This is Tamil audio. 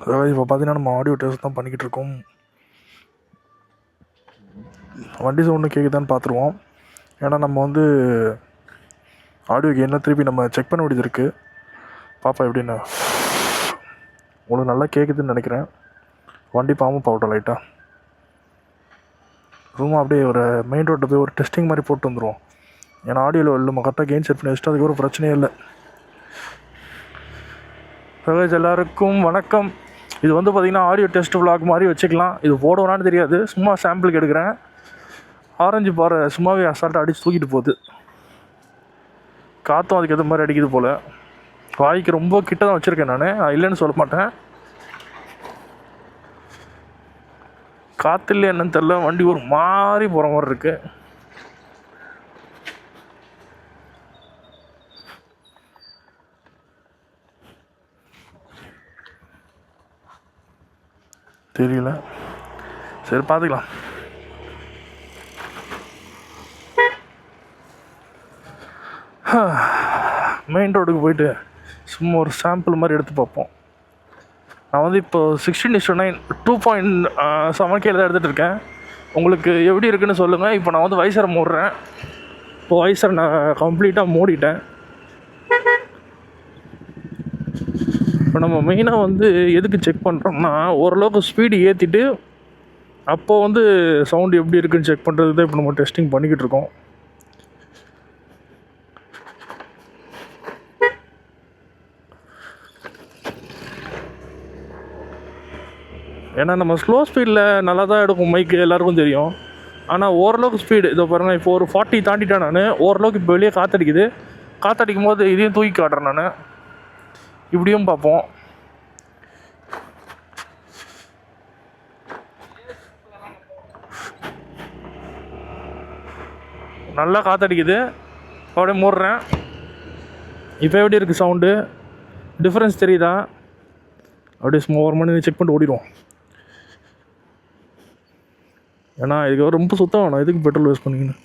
அதாவது இப்போ பார்த்தீங்கன்னா நம்ம ஆடியோ டெஸ்ட் தான் பண்ணிக்கிட்டு இருக்கோம். வண்டி சவுண்டு கேட்குதான்னு பார்த்துருவோம். ஏன்னா நம்ம வந்து ஆடியோ கெயினில் திருப்பி நம்ம செக் பண்ண வேண்டியது இருக்குது. பாப்பா எப்படின்னு உங்களுக்கு நல்லா கேட்குதுன்னு நினைக்கிறேன். வண்டி பாம்பு போகட்டும் லைட்டாக. சும்மா அப்படியே ஒரு மெயின் ரோட்டில் போய் ஒரு டெஸ்டிங் மாதிரி போட்டு வந்துடுவோம். ஏன்னா ஆடியோவில் இல்லை நம்ம கரெக்டாக கெயின் செட் பண்ணி வச்சுட்டு அதுக்கு ஒரு பிரச்சனையே இல்லை. எல்லாருக்கும் வணக்கம். இது வந்து பார்த்திங்கன்னா ஆடியோ டெஸ்ட் விளாக் மாதிரி வச்சுக்கலாம். இது போடுவோனான்னு தெரியாது, சும்மா சாம்பிளுக்கு எடுக்கிறேன். ஆரஞ்சு பாறை சும்மாவே அசால்ட்டாக அடித்து தூக்கிட்டு போகுது. காற்றும் அதுக்கு ஏற்ற மாதிரி அடிக்குது போல். வாய்க்கு ரொம்ப கிட்ட தான் வச்சுருக்கேன் நான் இல்லைன்னு சொல்ல மாட்டேன். காற்று இல்லை என்னன்னு தெரில, வண்டி ஒரு மாதிரி போகிற மாதிரி இருக்குது. தெரியல, சரி பார்த்துக்கலாம். மெயின் ரோடுக்கு போயிட்டு சும்மா ஒரு சாம்பிள் மாதிரி எடுத்து பார்ப்போம். நான் வந்து இப்போ 16:9 2.7 கேல தான் எடுத்துகிட்டு இருக்கேன். உங்களுக்கு எப்படி இருக்குன்னு சொல்லுங்கள். இப்போ நான் வந்து வைசரை மூடுறேன். இப்போ வைசரை நான் கம்ப்ளீட்டாக மூடிட்டேன். இப்போ நம்ம மெயினாக வந்து எதுக்கு செக் பண்ணுறோம்னா, ஓரளவுக்கு ஸ்பீடு ஏற்றிட்டு அப்போது வந்து சவுண்டு எப்படி இருக்குன்னு செக் பண்ணுறது தான் இப்போ நம்ம டெஸ்டிங் பண்ணிக்கிட்டு இருக்கோம். ஏன்னா நம்ம ஸ்லோ ஸ்பீடில் நல்லா தான் எடுக்கும் மைக்கு, எல்லாருக்கும் தெரியும். ஆனால் ஓரளவுக்கு ஸ்பீடு இதை பாருங்கள். இப்போ ஒரு 40 தாண்டிட்டேன் நான். ஓரளவுக்கு இப்போ வெளியே காற்றடிக்குது. காற்றடிக்கும் போது இதையும் தூக்கி காட்டுறேன் நான். இப்படியும் பார்ப்போம். நல்லா காற்றடிக்குது. அப்படியே மூடுறேன். இப்போ எப்படி இருக்குது சவுண்டு, டிஃப்ரென்ஸ் தெரியுதா? அப்படியே சும்மா ஒரு மணி செக் பண்ணிட்டு ஓடிடுவோம். ஏன்னா இதுக்கு ரொம்ப சுத்தம் வேணும். எதுக்கு பெட்ரோல் வேஸ்ட் பண்ணிக்கணும்.